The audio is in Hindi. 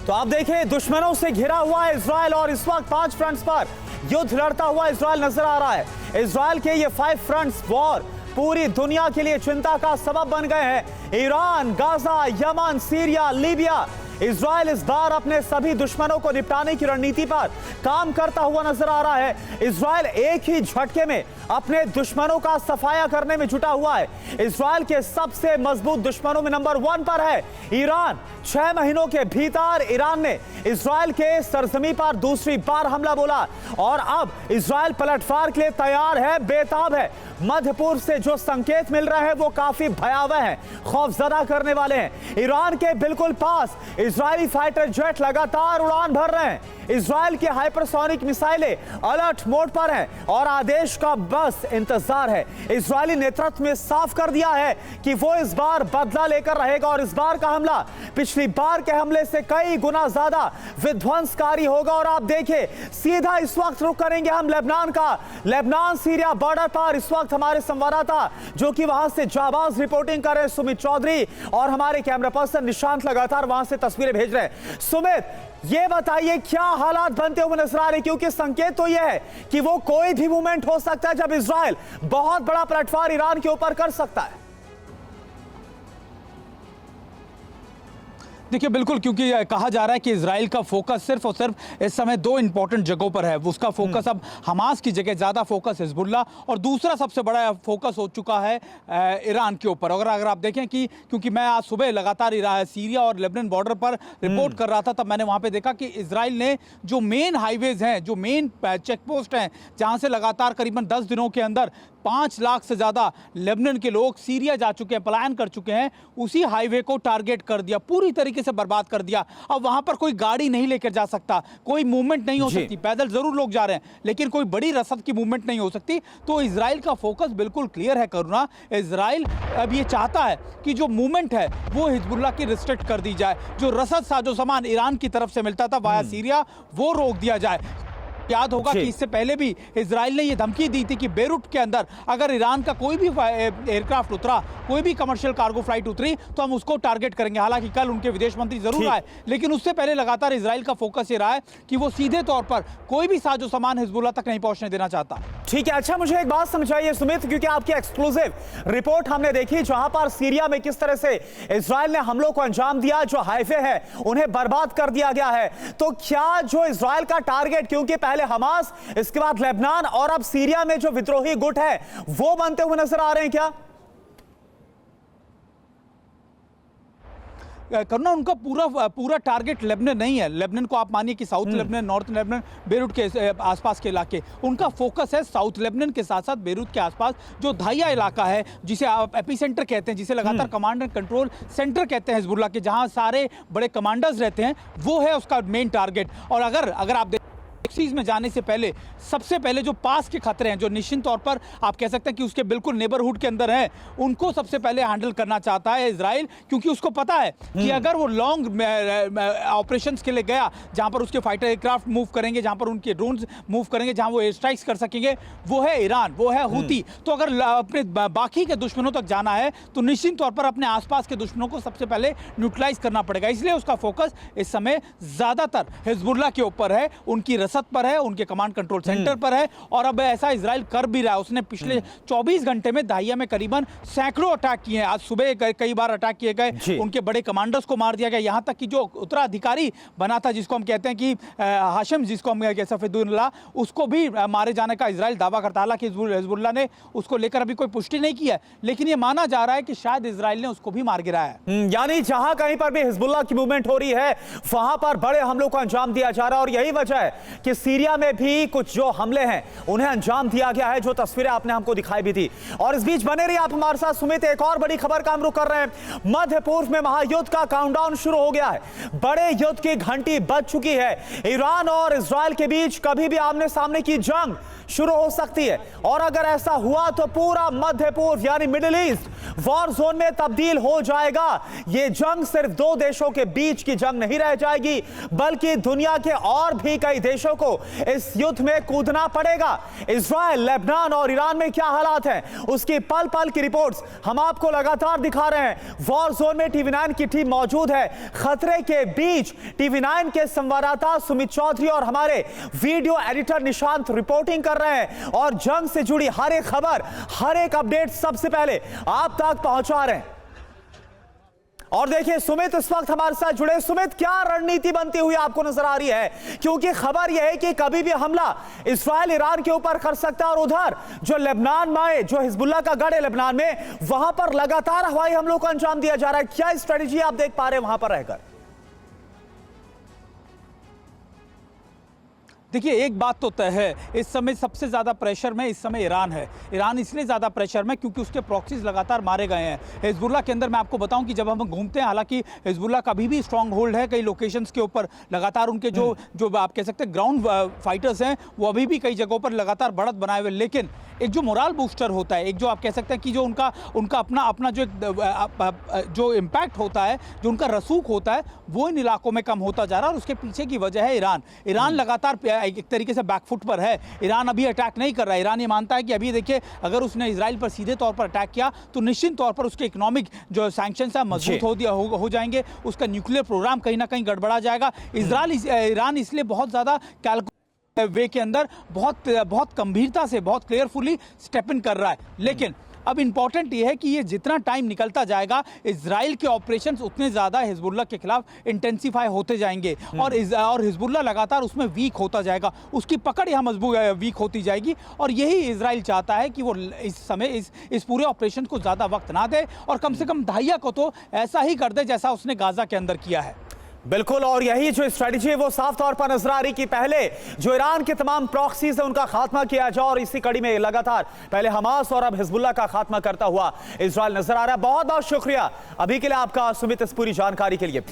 तो आप देखें, दुश्मनों से घिरा हुआ है इजराइल और इस वक्त 5 फ्रंट्स पर युद्ध लड़ता हुआ इजराइल नजर आ रहा है। इजराइल के ये 5 फ्रंट्स वॉर पूरी दुनिया के लिए चिंता का सबब बन गए हैं। Iran, Gaza, Yemen, Syria, Libya. Israel इस बार अपने सभी दुश्मनों को निपटाने की रणनीति पर काम करता हुआ नजर आ रहा है। इजराइल एक ही झटके में अपने दुश्मनों का सफाया करने में जुटा हुआ है। इजराइल के सबसे मजबूत दुश्मनों में नंबर 1 पर है ईरान। 6 महीनों के भीतर ईरान ने इजराइल के सरजमी पर दूसरी बार हमला बोला और अब इजराइल पलटवार के लिए तैयार है, बेताब है। मध्य पूर्व से जो संकेत मिल रहे हैं वो काफी भयावह हैं, खौफजदा करने वाले हैं। ईरान के बिल्कुल पास इजरायली फाइटर जेट लगातार उड़ान भर रहे हैं। इजराइल की हाइपरसोनिक मिसाइलें अलर्ट मोड पर हैं और आदेश का बस इंतजार है। इजरायली नेतृत्व में साफ कर दिया है कि वो इस बार बदला लेकर रहेगा और इस बार का हमला पिछली बार के हमले से कई गुना ज्यादा विध्वंसकारी होगा। और आप देखिए, सीधा इस वक्त रुख करेंगे हम लेबनान का। लेबनान सीरिया बॉर्डर पर इस वक्त हमारे संवाददाता जो कि वहां से जाबाज रिपोर्टिंग कर रहे हैं, सुमित चौधरी, और हमारे कैमरा पर्सन निशांत लगातार वहां से तस्वीरें भेज रहे हैं। सुमित, ये बताइए क्या हालात बनते हुए नजर आ रहे हैं, क्योंकि संकेत तो यह है कि वो कोई भी मूवमेंट हो सकता है जब इजराइल बहुत बड़ा पलटवार ईरान के ऊपर कर सकता है। देखिए बिल्कुल, क्योंकि कहा जा रहा है कि इजराइल का फोकस सिर्फ और सिर्फ इस समय 2 इंपॉर्टेंट जगहों पर है। उसका फोकस अब हमास की जगह ज़्यादा फोकस हिजबुल्लाह और दूसरा सबसे बड़ा फोकस हो चुका है ईरान के ऊपर। अगर आप देखें कि क्योंकि मैं आज सुबह लगातार सीरिया और लेबनान बॉर्डर पर रिपोर्ट कर रहा था, तब मैंने वहाँ पर देखा कि इजराइल ने जो मेन हाईवेज हैं, जो मेन चेक पोस्ट हैं, जहाँ से लगातार करीबन 10 दिनों के अंदर 5 लाख से ज़्यादा लेबनान के लोग सीरिया जा चुके हैं, पलायन कर चुके हैं, उसी हाईवे को टारगेट कर दिया, पूरी तरीके से बर्बाद कर दिया। अब वहां पर कोई गाड़ी नहीं लेकर जा सकता, कोई मूवमेंट नहीं हो सकती, पैदल जरूर लोग जा रहे हैं लेकिन कोई बड़ी रसद की मूवमेंट नहीं हो सकती। तो इजराइल का फोकस बिल्कुल क्लियर है करुणा। इजराइल अब ये चाहता है कि जो मूवमेंट है वो हिजबुल्लाह की रिस्ट्रिक्ट कर दी जाए, जो रसद साजो सामान ईरान की तरफ से मिलता था वाया सीरिया वो रोक दिया जाए। याद होगा कि इससे पहले भी इजराइल ने यह धमकी दी थी कि बेरूट के अंदर अगर ईरान का कोई भी एयरक्राफ्ट उतरा, कोई भी कमर्शियल कार्गो फ्लाइट उतरी तो हम उसको टारगेट करेंगे। हालांकि कल उनके विदेश मंत्री जरूर आए, लेकिन उससे पहले लगातार इजराइल का फोकस ये रहा है कि वो सीधे तौर पर कोई भी साजो सामान हिजबुल्लाह तक नहीं पहुंचने देना चाहता। ठीक है, अच्छा मुझे एक बात समझाइए सुमित, क्योंकि आपकी एक्सक्लूसिव रिपोर्ट हमने देखी जहां पर सीरिया में किस तरह से इजराइल ने हमलों को अंजाम दिया, जो हाईवे है उन्हें बर्बाद कर दिया गया है। तो क्या जो इजराइल का टारगेट, क्योंकि पहले हमास, इसके बाद लेबनान और अब सीरिया में जो विद्रोही गुट है वो बनते हुए नजर आ रहे हैं क्या? करना उनका पूरा टारगेट लेबनान नहीं है। लेबनान को आप मानिए कि south Lebanon, north Lebanon, Beirut के आसपास के इलाके, उनका फोकस है साउथ लेबनान के साथ साथ बेरूट के आसपास जो धाइया इलाका है, जिसे आप एपीसेंटर कहते हैं, जिसे लगातार कमांड एंड कंट्रोल सेंटर कहते हैं हिजबुल्लाह के, जहां सारे बड़े कमांडर्स रहते हैं, वो है उसका मेन टारगेट। और अगर आप चीज में जाने से पहले सबसे पहले जो पास के खतरे हैं, जो निश्चित तौर पर आप कह सकते हैं कि उसके बिल्कुल नेबरहुड के अंदर हैं, उनको सबसे पहले हैंडल करना चाहता है इजराइल, क्योंकि उसको पता है कि अगर वो लॉन्ग ऑपरेशंस के लिए गया, जहां पर उसके फाइटर एयरक्राफ्ट मूव करेंगे, जहां पर उनके ड्रोन्स मूव करेंगे, जहां वो एयर स्ट्राइक्स कर सकेंगे, वो है ईरान, वो है हूती। तो अगर अपने बाकी के दुश्मनों तक जाना है तो निश्चित तौर पर अपने आसपास के दुश्मनों को सबसे पहले न्यूट्रलाइज करना पड़ेगा। इसलिए उसका फोकस इस समय ज्यादातर हिजबुल्लाह के ऊपर है, उनकी रसद पर है, उनके कमांड कंट्रोल सेंटर पर है। और अब ऐसा इजराइल कर भी रहा है। उसने पिछले 24 घंटे में दाहिया में करीबन सैकड़ों अटैक किए हैं। आज सुबह कई बार अटैक किए गए, उनके बड़े कमांडर्स को मार दिया गया, यहां तक कि जो उत्तराधिकारी बना था, जिसको हम कहते हैं कि हाशिम, जिसको हम सफीदुल्लाह, उसको भी मारे जाने का इजराइल दावा करता है। हालांकि हिजबुल्लाह ने उसको लेकर अभी कोई पुष्टि नहीं की है, लेकिन यह माना जा रहा है कि शायद इजराइल ने उसको भी मार गिराया है। यानी जहां कहीं पर भी हिजबुल्लाह की मूवमेंट हो रही है वहां पर बड़े हमलों को अंजाम दिया जा रहा है। और यही वजह है कि सीरिया में भी कुछ जो हमले हैं उन्हें अंजाम दिया गया है, जो तस्वीरें आपने हमको दिखाई भी थी। और इस बीच बने रहिए आप हमारे साथ सुमित, एक और बड़ी खबर का हम रुख कर रहे हैं। मध्य पूर्व में महायुद्ध का काउंटडाउन शुरू हो गया है, बड़े युद्ध की घंटी बज चुकी है। ईरान और इजराइल के बीच कभी भी आमने सामने की जंग शुरू हो सकती है, और अगर ऐसा हुआ तो पूरा मध्य पूर्व यानी मिडिल ईस्ट वॉर जोन में तब्दील हो जाएगा। यह जंग सिर्फ 2 देशों के बीच की जंग नहीं रह जाएगी, बल्कि दुनिया के और भी कई देशों को को इस युद्ध में कूदना पड़ेगा। इजराइल, लेबनान और ईरान में क्या हालात हैं, उसकी पल पल की रिपोर्ट्स हम आपको लगातार दिखा रहे हैं। वॉर जोन में टीवी9 की टीम मौजूद है। खतरे के बीच टीवी9 के संवाददाता सुमित चौधरी और हमारे वीडियो एडिटर निशांत रिपोर्टिंग कर रहे हैं और जंग से जुड़ी हर एक खबर, हर एक अपडेट सबसे पहले आप तक पहुंचा रहे हैं। और देखिए सुमित इस वक्त हमारे साथ जुड़े। सुमित, क्या रणनीति बनती हुई आपको नजर आ रही है, क्योंकि खबर यह है कि कभी भी हमला इस्राइल ईरान के ऊपर कर सकता है और उधर जो लेबनान में जो हिजबुल्लाह का गढ़ है लेबनान में, वहां पर लगातार हवाई हमलों को अंजाम दिया जा रहा है। क्या स्ट्रेटेजी आप देख पा रहे हैं वहां पर रहकर? देखिए, एक बात तो तय है, इस समय सबसे ज़्यादा प्रेशर में इस समय ईरान है। ईरान इसलिए ज़्यादा प्रेशर में क्योंकि उसके प्रॉक्सीज लगातार मारे गए हैं। हिजबुल्लाह के अंदर मैं आपको बताऊं कि जब हम घूमते हैं, हालांकि हिजबुल्लाह का अभी भी स्ट्रांग होल्ड है कई लोकेशंस के ऊपर, लगातार उनके जो आप कह सकते हैं ग्राउंड फाइटर्स हैं वो अभी भी कई जगहों पर लगातार बढ़त बनाए हुए। लेकिन एक जो मोरल बूस्टर होता है, एक जो आप कह सकते हैं कि जो उनका अपना जो इम्पैक्ट होता है, जो उनका रसूख होता है, वो इन इलाकों में कम होता जा रहा है। और उसके पीछे की वजह है ईरान लगातार एक तरीके से बैकफुट पर है। ईरान अभी अटैक नहीं कर रहा है। ईरान ये मानता है कि अभी देखिए, अगर उसने इजराइल पर सीधे तौर पर अटैक किया तो निश्चित तौर पर उसके इकोनॉमिक जो सैंक्शंस है मजबूत हो जाएंगे, उसका न्यूक्लियर प्रोग्राम कहीं ना कहीं गड़बड़ा जाएगा। ईरान इसलिए बहुत ज़्यादा वे के अंदर बहुत गंभीरता से, बहुत क्लियरफुली स्टेप इन कर रहा है। लेकिन अब इंपॉर्टेंट ये है कि ये जितना टाइम निकलता जाएगा, इजराइल के ऑपरेशंस उतने ज़्यादा हिजबुल्लाह के खिलाफ इंटेंसिफाई होते जाएंगे और हिजबुल्लाह लगातार उसमें वीक होता जाएगा, उसकी पकड़ यहाँ मजबूत वीक होती जाएगी। और यही इजराइल चाहता है कि वो इस समय इस पूरे ऑपरेशन को ज़्यादा वक्त ना दे और कम से कम दहिया को तो ऐसा ही कर दे जैसा उसने गाजा के अंदर किया है। बिल्कुल, और यही जो स्ट्रेटजी है वो साफ तौर पर नजर आ रही कि पहले जो ईरान के तमाम प्रॉक्सीज है उनका खात्मा किया जाए और इसी कड़ी में लगातार पहले हमास और अब हिजबुल्लाह का खात्मा करता हुआ इजराइल नजर आ रहा है। बहुत बहुत शुक्रिया अभी के लिए आपका सुमित, इस पूरी जानकारी के लिए।